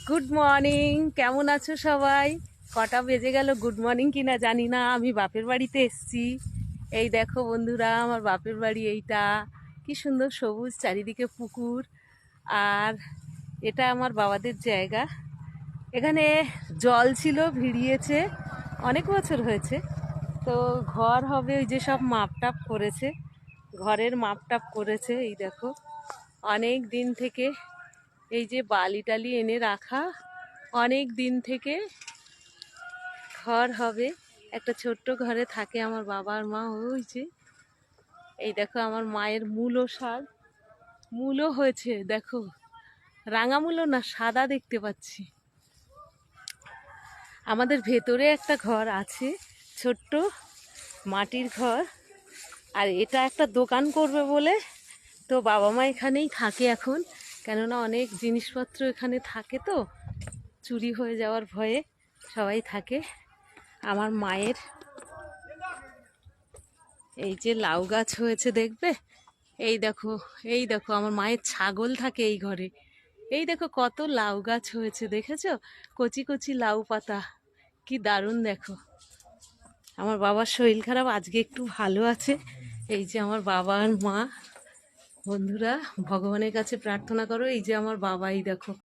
Good morning, কেমন আছো সবাই? কটা বেজে গেল, গুড মর্নিং কিনা জানি না। আমি বাপের বাড়িতে এসছি। এই দেখো বন্ধুরা, আমার বাপের বাড়ি এইটা। কি সুন্দর সবুজ, চারিদিকে পুকুর। আর এটা আমার বাবাদের জায়গা। এখানে জল ছিল, ভিড়িয়েছে, অনেক বছর হয়েছে। তো ঘর হবে, ওই যে সব মাপটাপ করেছে, ঘরের মাপটাপ করেছে। এই দেখো, অনেক দিন থেকে এই যে বালি টালি এনে রাখা, অনেক দিন থেকে ঘর হবে। একটা ছোট্ট ঘরে থাকে আমার বাবা আর মা। ওই যে এই দেখো, আমার মায়ের মূলো শাক, মূলো হয়েছে দেখো, রাঙা মূলো না, সাদা দেখতে পাচ্ছি। আমাদের ভেতরে একটা ঘর আছে, ছোট্ট মাটির ঘর। আর এটা একটা দোকান করবে বলে তো বাবা মা এখানেই থাকে এখন। কেননা অনেক জিনিসপত্র এখানে থাকে, তো চুরি হয়ে যাওয়ার ভয়ে সবাই থাকে। আমার মায়ের এই যে লাউ গাছ হয়েছে দেখবে, এই দেখো, এই দেখো আমার মায়ের ছাগল থাকে এই ঘরে। এই দেখো কত লাউ গাছ হয়েছে, দেখেছো? কচি কচি লাউ পাতা, কি দারুণ দেখো। আমার বাবার শরীর খারাপ, আজকে একটু ভালো আছে। এই যে আমার বাবা আর মা। বন্ধুরা, ভগবানের কাছে প্রার্থনা করো। এই যে আমার বাবাই দেখো।